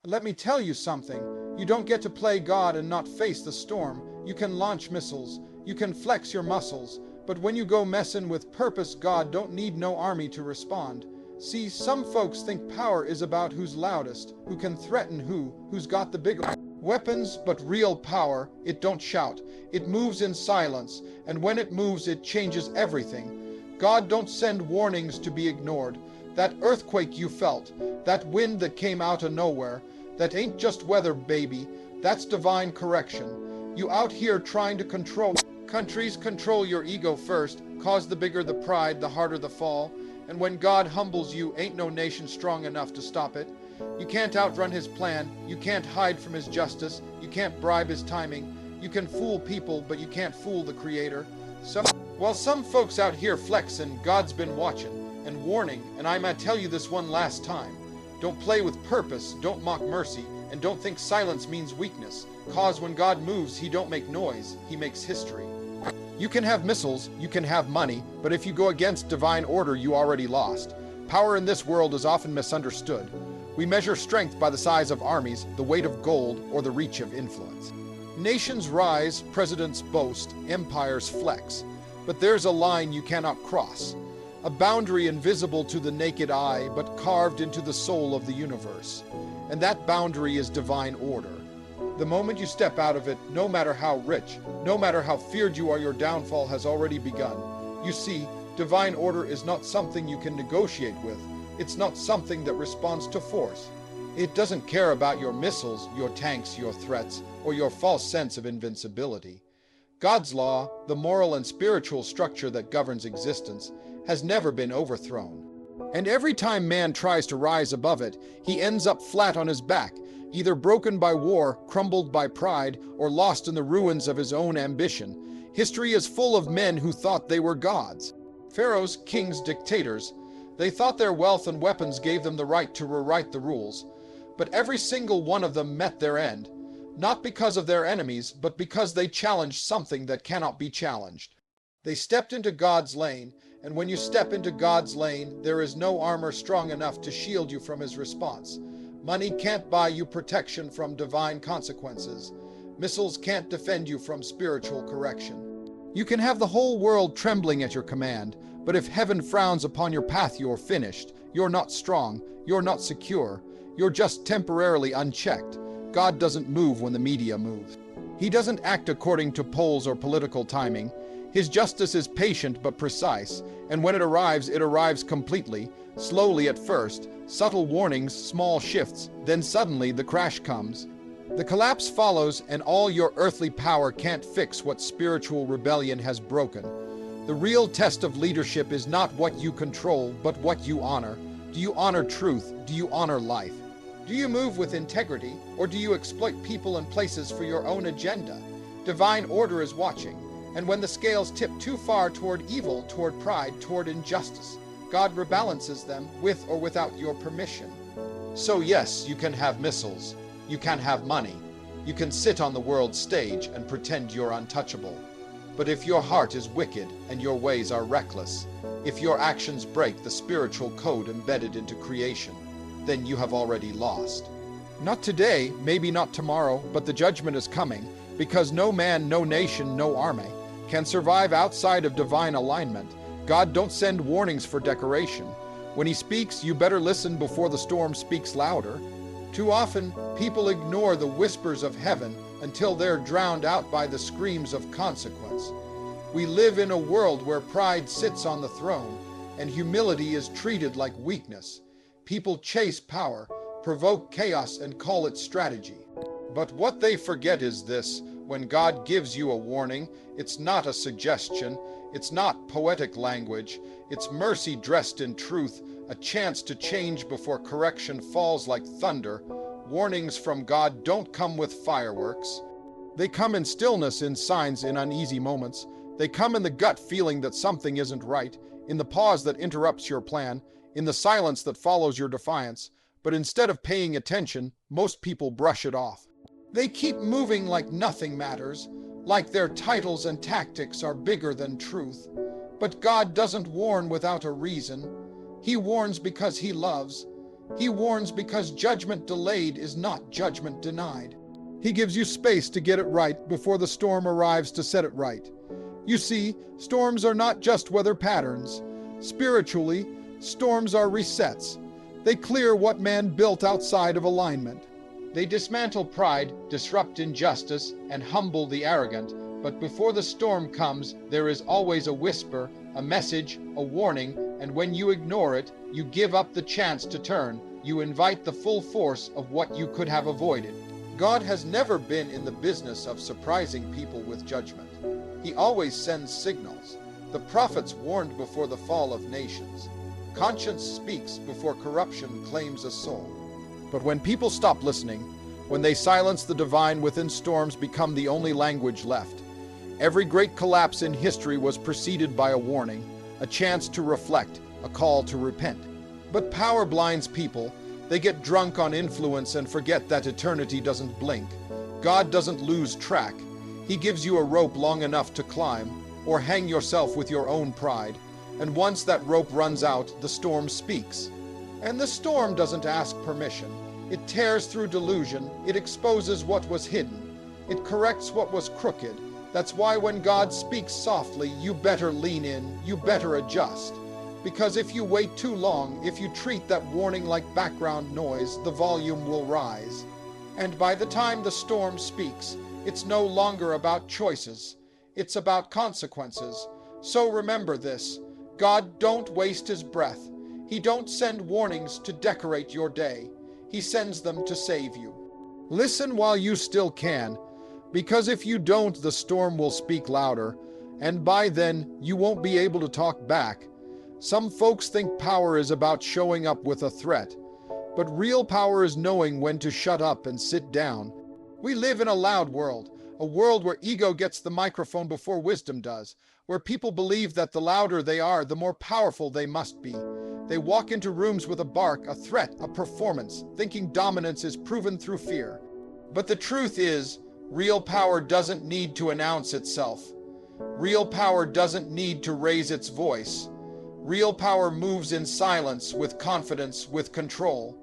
Let me tell you something. You don't get to play God and not face the storm. You can launch missiles. You can flex your muscles. But when you go messin' with purpose, God don't need no army to respond. See, some folks think power is about who's loudest, who can threaten who's got the big weapons, but real power, it don't shout. It moves in silence, and when it moves, it changes everything. God don't send warnings to be ignored. That earthquake you felt, that wind that came out of nowhere, that ain't just weather, baby. That's divine correction. You out here trying to control countries, control your ego first, cause the bigger the pride, the harder the fall. And when God humbles you, ain't no nation strong enough to stop it. You can't outrun his plan. You can't hide from his justice. You can't bribe his timing. You can fool people, but you can't fool the Creator. While some folks out here flexing, God's been watching and warning, and I might tell you this one last time. Don't play with purpose, don't mock mercy, and don't think silence means weakness. Cause when God moves, he don't make noise, he makes history. You can have missiles, you can have money, but if you go against divine order, you already lost. Power in this world is often misunderstood. We measure strength by the size of armies, the weight of gold, or the reach of influence. Nations rise, presidents boast, empires flex. But there's a line you cannot cross. A boundary invisible to the naked eye, but carved into the soul of the universe. And that boundary is divine order. The moment you step out of it, no matter how rich, no matter how feared you are, your downfall has already begun. You see, divine order is not something you can negotiate with. It's not something that responds to force. It doesn't care about your missiles, your tanks, your threats, or your false sense of invincibility. God's law, the moral and spiritual structure that governs existence, has never been overthrown. And every time man tries to rise above it, he ends up flat on his back, either broken by war, crumbled by pride, or lost in the ruins of his own ambition. History is full of men who thought they were gods. Pharaohs, kings, dictators. They thought their wealth and weapons gave them the right to rewrite the rules. But every single one of them met their end. Not because of their enemies, but because they challenged something that cannot be challenged. They stepped into God's lane, and when you step into God's lane, there is no armor strong enough to shield you from his response. Money can't buy you protection from divine consequences. Missiles can't defend you from spiritual correction. You can have the whole world trembling at your command, but if heaven frowns upon your path, you're finished. You're not strong. You're not secure. You're just temporarily unchecked. God doesn't move when the media moves. He doesn't act according to polls or political timing. His justice is patient but precise, and when it arrives completely, slowly at first, subtle warnings, small shifts, then suddenly the crash comes. The collapse follows, and all your earthly power can't fix what spiritual rebellion has broken. The real test of leadership is not what you control, but what you honor. Do you honor truth? Do you honor life? Do you move with integrity, or do you exploit people and places for your own agenda? Divine order is watching, and when the scales tip too far toward evil, toward pride, toward injustice, God rebalances them with or without your permission. So yes, you can have missiles, you can have money, you can sit on the world stage and pretend you're untouchable. But if your heart is wicked and your ways are reckless, if your actions break the spiritual code embedded into creation, then you have already lost. Not today, maybe not tomorrow, but the judgment is coming, because no man, no nation, no army can survive outside of divine alignment. God don't send warnings for decoration. When he speaks, you better listen before the storm speaks louder. Too often, people ignore the whispers of heaven until they're drowned out by the screams of consequence. We live in a world where pride sits on the throne and humility is treated like weakness. People chase power, provoke chaos, and call it strategy. But what they forget is this: when God gives you a warning, it's not a suggestion, it's not poetic language, it's mercy dressed in truth, a chance to change before correction falls like thunder. Warnings from God don't come with fireworks. They come in stillness, in signs, in uneasy moments. They come in the gut feeling that something isn't right, in the pause that interrupts your plan, in the silence that follows your defiance. But instead of paying attention, most people brush it off. They keep moving like nothing matters, like their titles and tactics are bigger than truth. But God doesn't warn without a reason. He warns because he loves. He warns because judgment delayed is not judgment denied. He gives you space to get it right before the storm arrives to set it right. You see, storms are not just weather patterns. Spiritually, storms are resets. They clear what man built outside of alignment. They dismantle pride, disrupt injustice, and humble the arrogant. But before the storm comes, there is always a whisper, a message, a warning, and when you ignore it, you give up the chance to turn. You invite the full force of what you could have avoided. God has never been in the business of surprising people with judgment. He always sends signals. The prophets warned before the fall of nations. Conscience speaks before corruption claims a soul. But when people stop listening, when they silence the divine within, storms become the only language left. Every great collapse in history was preceded by a warning, a chance to reflect, a call to repent. But power blinds people. They get drunk on influence and forget that eternity doesn't blink. God doesn't lose track. He gives you a rope long enough to climb, or hang yourself with your own pride. And once that rope runs out, the storm speaks. And the storm doesn't ask permission. It tears through delusion. It exposes what was hidden. It corrects what was crooked. That's why when God speaks softly, you better lean in, you better adjust. Because if you wait too long, if you treat that warning like background noise, the volume will rise. And by the time the storm speaks, it's no longer about choices. It's about consequences. So remember this. God don't waste his breath. He don't send warnings to decorate your day. He sends them to save you. Listen while you still can, because if you don't, the storm will speak louder, and by then, you won't be able to talk back. Some folks think power is about showing up with a threat, but real power is knowing when to shut up and sit down. We live in a loud world, a world where ego gets the microphone before wisdom does, where people believe that the louder they are, the more powerful they must be. They walk into rooms with a bark, a threat, a performance, thinking dominance is proven through fear. But the truth is, real power doesn't need to announce itself. Real power doesn't need to raise its voice. Real power moves in silence, with confidence, with control.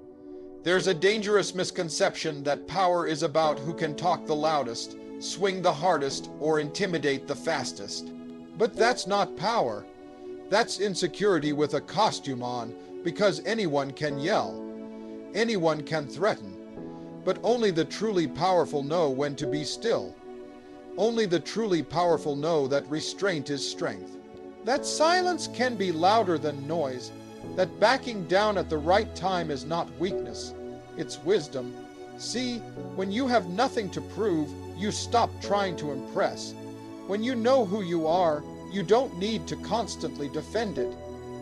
There's a dangerous misconception that power is about who can talk the loudest, swing the hardest, or intimidate the fastest. But that's not power. That's insecurity with a costume on, because anyone can yell. Anyone can threaten. But only the truly powerful know when to be still. Only the truly powerful know that restraint is strength. That silence can be louder than noise. That backing down at the right time is not weakness. It's wisdom. See, when you have nothing to prove, you stop trying to impress. When you know who you are, you don't need to constantly defend it.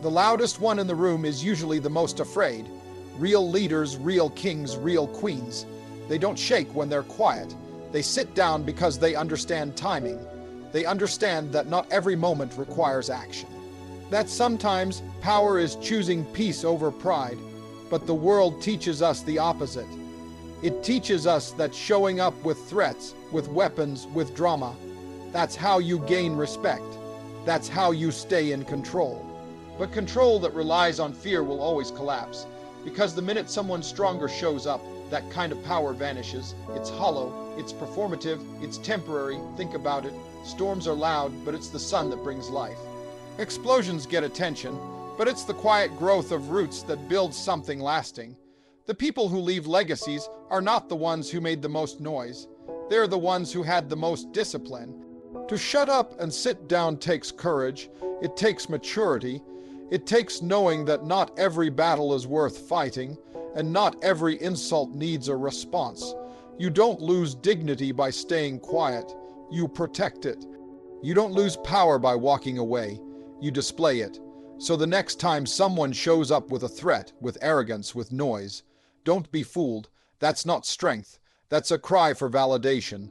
The loudest one in the room is usually the most afraid. Real leaders, real kings, real queens. They don't shake when they're quiet. They sit down because they understand timing. They understand that not every moment requires action. That sometimes power is choosing peace over pride, but the world teaches us the opposite. It teaches us that showing up with threats, with weapons, with drama, that's how you gain respect. That's how you stay in control. But control that relies on fear will always collapse, because the minute someone stronger shows up, that kind of power vanishes. It's hollow, it's performative, it's temporary. Think about it. Storms are loud, but it's the sun that brings life. Explosions get attention, but it's the quiet growth of roots that builds something lasting. The people who leave legacies are not the ones who made the most noise. They're the ones who had the most discipline. To shut up and sit down takes courage. It takes maturity. It takes knowing that not every battle is worth fighting, and not every insult needs a response. You don't lose dignity by staying quiet. You protect it. You don't lose power by walking away. You display it. So the next time someone shows up with a threat, with arrogance, with noise, don't be fooled. That's not strength. That's a cry for validation.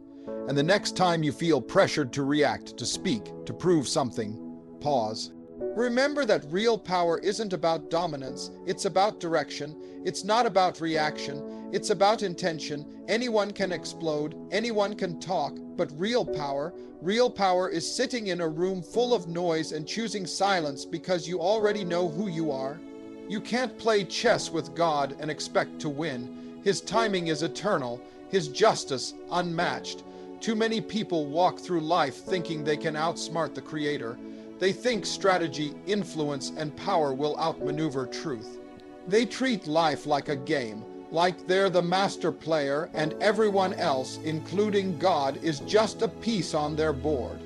And the next time you feel pressured to react, to speak, to prove something, pause. Remember that real power isn't about dominance. It's about direction. It's not about reaction. It's about intention. Anyone can explode. Anyone can talk. But real power is sitting in a room full of noise and choosing silence because you already know who you are. You can't play chess with God and expect to win. His timing is eternal, His justice unmatched. Too many people walk through life thinking they can outsmart the Creator. They think strategy, influence, and power will outmaneuver truth. They treat life like a game, like they're the master player and everyone else, including God, is just a piece on their board.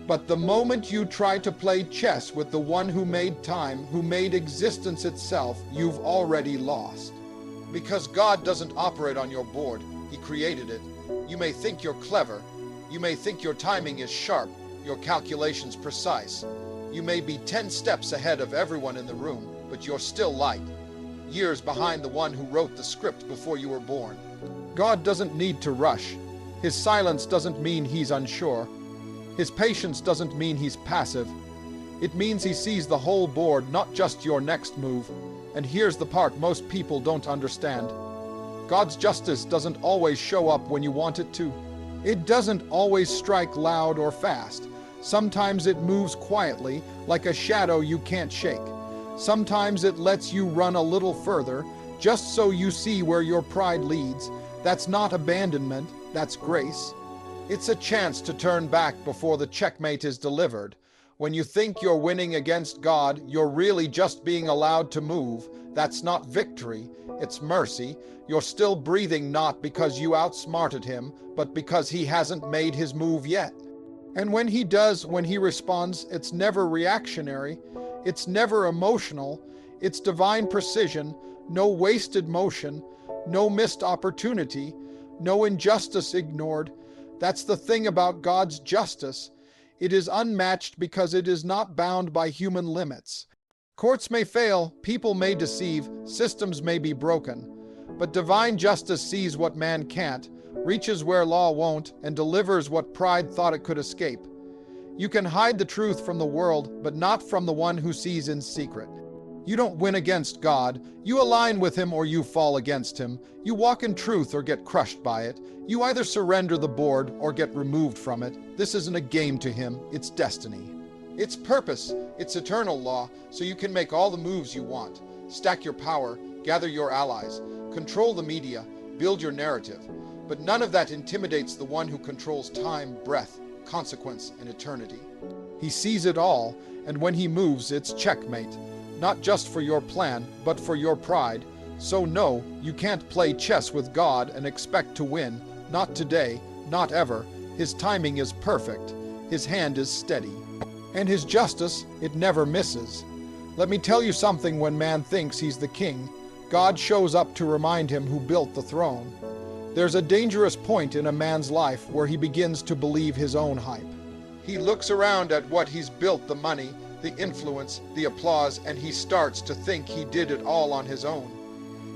But the moment you try to play chess with the one who made time, who made existence itself, you've already lost. Because God doesn't operate on your board, He created it. You may think you're clever. You may think your timing is sharp, your calculations precise. You may be 10 steps ahead of everyone in the room, but you're still light, years behind the one who wrote the script before you were born. God doesn't need to rush. His silence doesn't mean He's unsure. His patience doesn't mean He's passive. It means He sees the whole board, not just your next move. And here's the part most people don't understand. God's justice doesn't always show up when you want it to. It doesn't always strike loud or fast. Sometimes it moves quietly, like a shadow you can't shake. Sometimes it lets you run a little further, just so you see where your pride leads. That's not abandonment, that's grace. It's a chance to turn back before the checkmate is delivered. When you think you're winning against God, you're really just being allowed to move. That's not victory, it's mercy. You're still breathing not because you outsmarted Him, but because He hasn't made His move yet. And when He does, when He responds, it's never reactionary, it's never emotional, it's divine precision, no wasted motion, no missed opportunity, no injustice ignored. That's the thing about God's justice. It is unmatched because it is not bound by human limits. Courts may fail, people may deceive, systems may be broken, but divine justice sees what man can't, reaches where law won't, and delivers what pride thought it could escape. You can hide the truth from the world, but not from the one who sees in secret. You don't win against God. You align with Him or you fall against Him. You walk in truth or get crushed by it. You either surrender the board or get removed from it. This isn't a game to Him, it's destiny. It's purpose, it's eternal law, so you can make all the moves you want. Stack your power, gather your allies, control the media, build your narrative. But none of that intimidates the one who controls time, breath, consequence, and eternity. He sees it all, and when He moves, it's checkmate. Not just for your plan, but for your pride. So no, you can't play chess with God and expect to win. Not today, not ever. His timing is perfect. His hand is steady. And His justice, it never misses. Let me tell you something. When man thinks he's the king, God shows up to remind him who built the throne. There's a dangerous point in a man's life where he begins to believe his own hype. He looks around at what he's built, the money, the influence, the applause, and he starts to think he did it all on his own.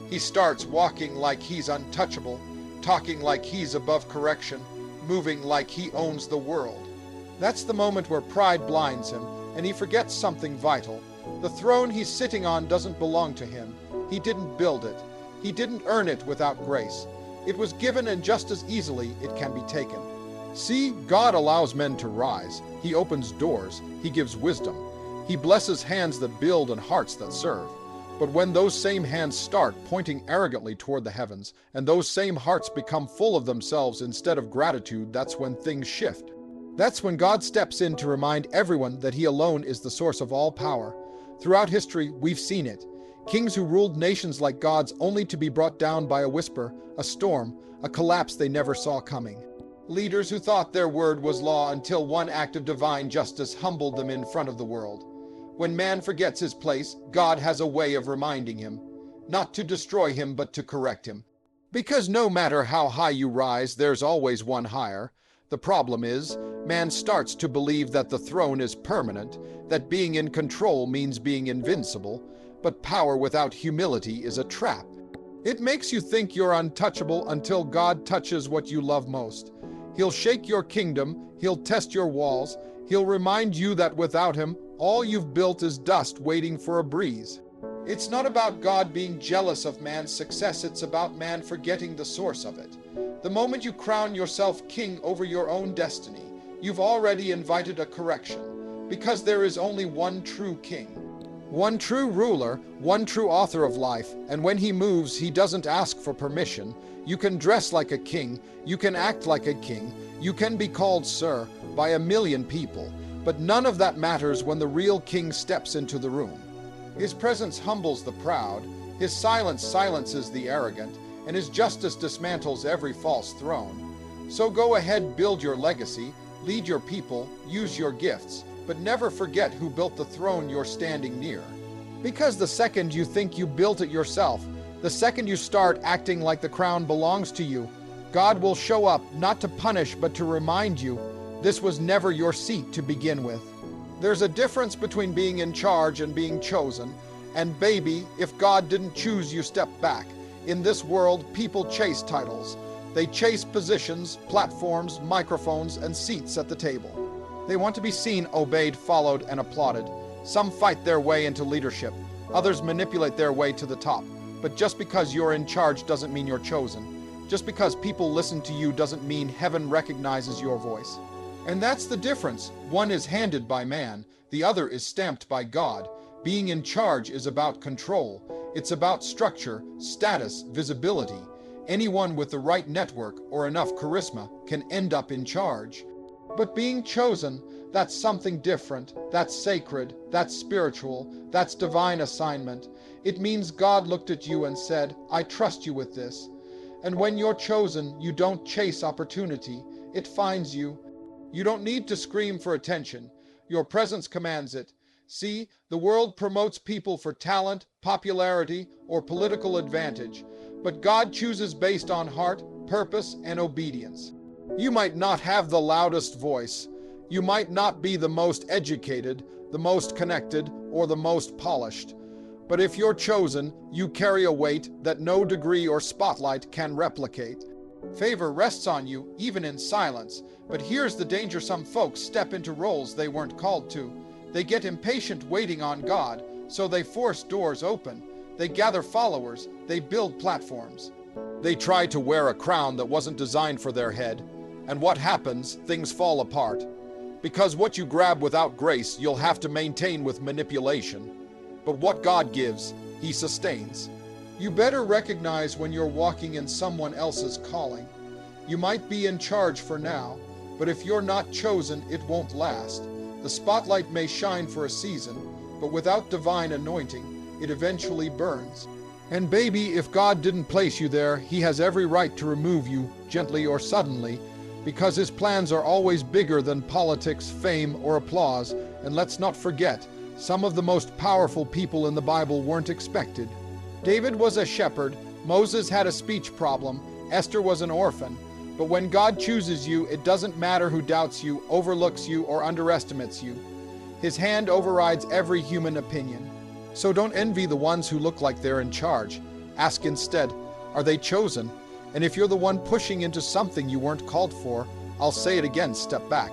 He starts walking like he's untouchable, talking like he's above correction, moving like he owns the world. That's the moment where pride blinds him, and he forgets something vital. The throne he's sitting on doesn't belong to him. He didn't build it. He didn't earn it without grace. It was given, and just as easily it can be taken. See, God allows men to rise. He opens doors. He gives wisdom. He blesses hands that build and hearts that serve. But when those same hands start pointing arrogantly toward the heavens, and those same hearts become full of themselves instead of gratitude, that's when things shift. That's when God steps in to remind everyone that He alone is the source of all power. Throughout history, we've seen it. Kings who ruled nations like gods, only to be brought down by a whisper, a storm, a collapse they never saw coming. Leaders who thought their word was law until one act of divine justice humbled them in front of the world. When man forgets his place, God has a way of reminding him, not to destroy him, but to correct him. Because no matter how high you rise, there's always one higher. The problem is, man starts to believe that the throne is permanent, that being in control means being invincible, but power without humility is a trap. It makes you think you're untouchable until God touches what you love most. He'll shake your kingdom, He'll test your walls, He'll remind you that without Him, all you've built is dust waiting for a breeze. It's not about God being jealous of man's success, it's about man forgetting the source of it. The moment you crown yourself king over your own destiny, you've already invited a correction, because there is only one true king. One true ruler, one true author of life, and when he moves, he doesn't ask for permission. You can dress like a king, you can act like a king, you can be called sir by a million people, but none of that matters when the real king steps into the room. His presence humbles the proud, his silence silences the arrogant, and his justice dismantles every false throne. So go ahead, build your legacy, lead your people, use your gifts, but never forget who built the throne you're standing near. Because the second you think you built it yourself, the second you start acting like the crown belongs to you, God will show up not to punish but to remind you this was never your seat to begin with. There's a difference between being in charge and being chosen, and baby, if God didn't choose you, step back. In this world, people chase titles. They chase positions, platforms, microphones, and seats at the table. They want to be seen, obeyed, followed, and applauded. Some fight their way into leadership. Others manipulate their way to the top. But just because you're in charge doesn't mean you're chosen. Just because people listen to you doesn't mean heaven recognizes your voice. And that's the difference. One is handed by man, the other is stamped by God. Being in charge is about control. It's about structure, status, visibility. Anyone with the right network or enough charisma can end up in charge. But being chosen, that's something different. That's sacred. That's spiritual. That's divine assignment. It means God looked at you and said, I trust you with this. And when you're chosen, you don't chase opportunity. It finds you. You don't need to scream for attention. Your presence commands it. See, the world promotes people for talent, popularity, or political advantage. But God chooses based on heart, purpose, and obedience. You might not have the loudest voice. You might not be the most educated, the most connected, or the most polished. But if you're chosen, you carry a weight that no degree or spotlight can replicate. Favor rests on you, even in silence. But here's the danger: some folks step into roles they weren't called to. They get impatient waiting on God, so they force doors open. They gather followers. They build platforms. They try to wear a crown that wasn't designed for their head. And what happens? Things fall apart. Because what you grab without grace, you'll have to maintain with manipulation. But what God gives, He sustains. You better recognize when you're walking in someone else's calling. You might be in charge for now, but if you're not chosen, it won't last. The spotlight may shine for a season, but without divine anointing, it eventually burns. And baby, if God didn't place you there, He has every right to remove you, gently or suddenly, because His plans are always bigger than politics, fame, or applause. And let's not forget, some of the most powerful people in the Bible weren't expected. David was a shepherd, Moses had a speech problem, Esther was an orphan. But when God chooses you, it doesn't matter who doubts you, overlooks you, or underestimates you. His hand overrides every human opinion. So don't envy the ones who look like they're in charge. Ask instead, are they chosen? And if you're the one pushing into something you weren't called for, I'll say it again, step back.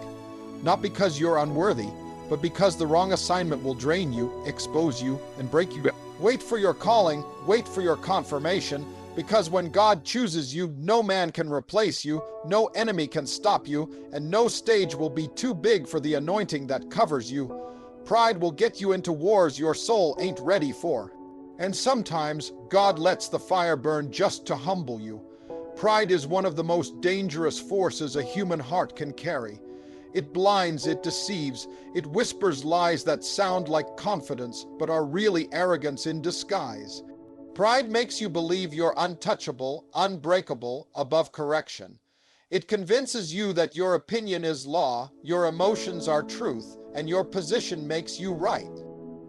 Not because you're unworthy, but because the wrong assignment will drain you, expose you, and break you. Wait for your calling, wait for your confirmation, because when God chooses you, no man can replace you, no enemy can stop you, and no stage will be too big for the anointing that covers you. Pride will get you into wars your soul ain't ready for. And sometimes God lets the fire burn just to humble you. Pride is one of the most dangerous forces a human heart can carry. It blinds, it deceives, it whispers lies that sound like confidence, but are really arrogance in disguise. Pride makes you believe you're untouchable, unbreakable, above correction. It convinces you that your opinion is law, your emotions are truth, and your position makes you right.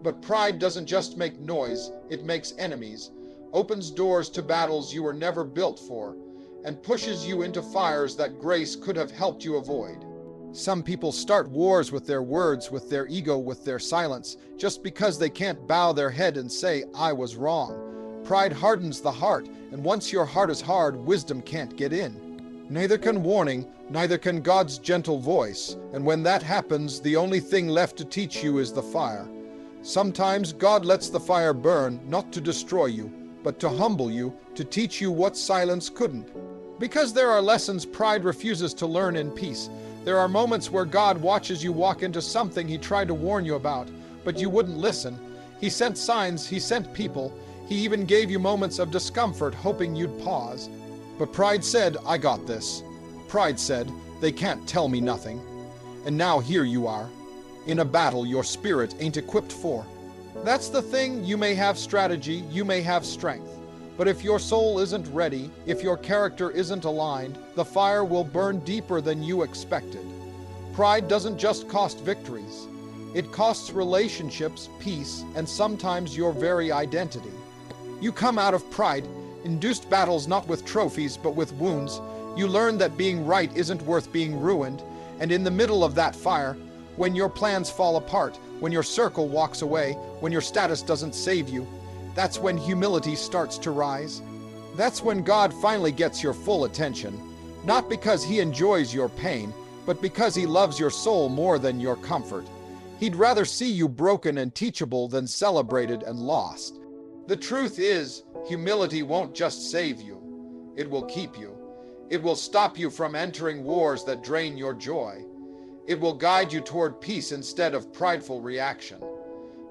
But pride doesn't just make noise, it makes enemies, opens doors to battles you were never built for, and pushes you into fires that grace could have helped you avoid. Some people start wars with their words, with their ego, with their silence, just because they can't bow their head and say, I was wrong. Pride hardens the heart, and once your heart is hard, wisdom can't get in. Neither can warning, neither can God's gentle voice, and when that happens, the only thing left to teach you is the fire. Sometimes God lets the fire burn, not to destroy you, but to humble you, to teach you what silence couldn't. Because there are lessons pride refuses to learn in peace. There are moments where God watches you walk into something He tried to warn you about, but you wouldn't listen. He sent signs, he sent people, he even gave you moments of discomfort hoping you'd pause. But pride said, I got this. Pride said, they can't tell me nothing. And now here you are, in a battle your spirit ain't equipped for. That's the thing, you may have strategy, you may have strength. But if your soul isn't ready, if your character isn't aligned, the fire will burn deeper than you expected. Pride doesn't just cost victories. It costs relationships, peace, and sometimes your very identity. You come out of pride-induced battles not with trophies but with wounds. You learn that being right isn't worth being ruined. And in the middle of that fire, when your plans fall apart, when your circle walks away, when your status doesn't save you, that's when humility starts to rise. That's when God finally gets your full attention, not because he enjoys your pain, but because he loves your soul more than your comfort. He'd rather see you broken and teachable than celebrated and lost. The truth is, humility won't just save you. It will keep you. It will stop you from entering wars that drain your joy. It will guide you toward peace instead of prideful reaction.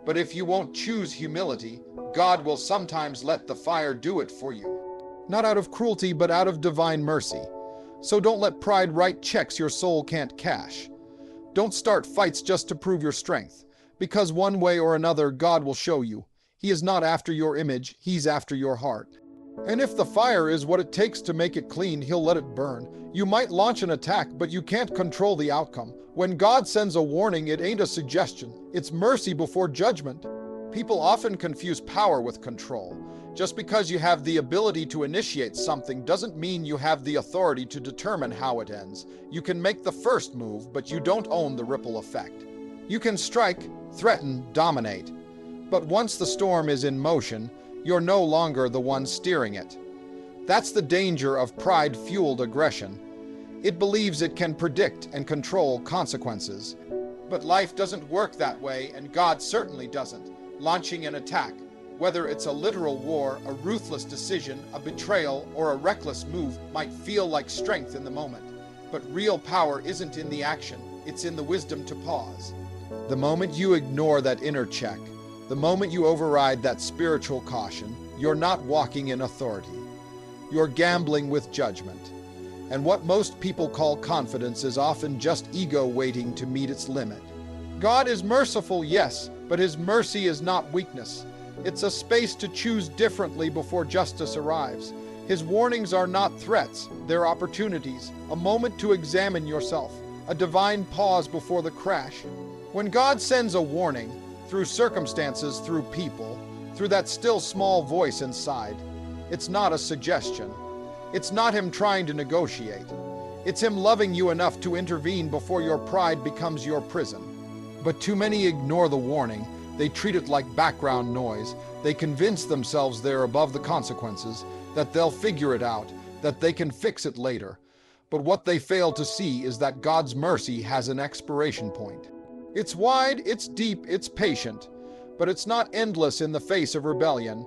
But if you won't choose humility, God will sometimes let the fire do it for you. Not out of cruelty, but out of divine mercy. So don't let pride write checks your soul can't cash. Don't start fights just to prove your strength, because one way or another God will show you. He is not after your image, he's after your heart. And if the fire is what it takes to make it clean, he'll let it burn. You might launch an attack, but you can't control the outcome. When God sends a warning, it ain't a suggestion. It's mercy before judgment. People often confuse power with control. Just because you have the ability to initiate something doesn't mean you have the authority to determine how it ends. You can make the first move, but you don't own the ripple effect. You can strike, threaten, dominate. But once the storm is in motion, you're no longer the one steering it. That's the danger of pride-fueled aggression. It believes it can predict and control consequences. But life doesn't work that way, and God certainly doesn't. Launching an attack, whether it's a literal war, a ruthless decision, a betrayal, or a reckless move, might feel like strength in the moment. But real power isn't in the action, it's in the wisdom to pause. The moment you ignore that inner check, the moment you override that spiritual caution, you're not walking in authority. You're gambling with judgment. And what most people call confidence is often just ego waiting to meet its limit. God is merciful, yes, but his mercy is not weakness. It's a space to choose differently before justice arrives. His warnings are not threats, they're opportunities, a moment to examine yourself, a divine pause before the crash. When God sends a warning, through circumstances, through people, through that still small voice inside, it's not a suggestion. It's not him trying to negotiate. It's him loving you enough to intervene before your pride becomes your prison. But too many ignore the warning. They treat it like background noise. They convince themselves they're above the consequences, that they'll figure it out, that they can fix it later. But what they fail to see is that God's mercy has an expiration point. It's wide, it's deep, it's patient, but it's not endless in the face of rebellion.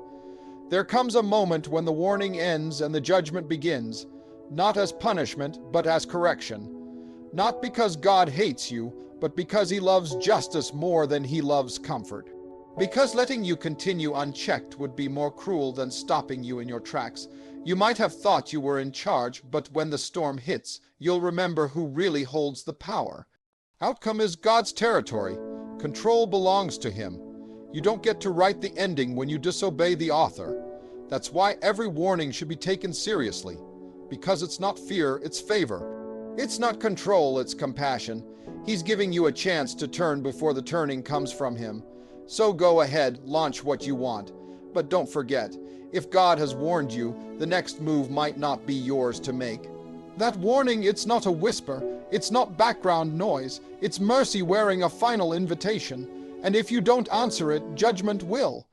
There comes a moment when the warning ends and the judgment begins, not as punishment, but as correction. Not because God hates you, but because he loves justice more than he loves comfort. Because letting you continue unchecked would be more cruel than stopping you in your tracks. You might have thought you were in charge, but when the storm hits, you'll remember who really holds the power. Outcome is God's territory. Control belongs to him. You don't get to write the ending when you disobey the author. That's why every warning should be taken seriously. Because it's not fear, it's favor. It's not control, it's compassion. He's giving you a chance to turn before the turning comes from him. So go ahead, launch what you want. But don't forget, if God has warned you, the next move might not be yours to make. That warning, it's not a whisper. It's not background noise. It's mercy wearing a final invitation. And if you don't answer it, judgment will.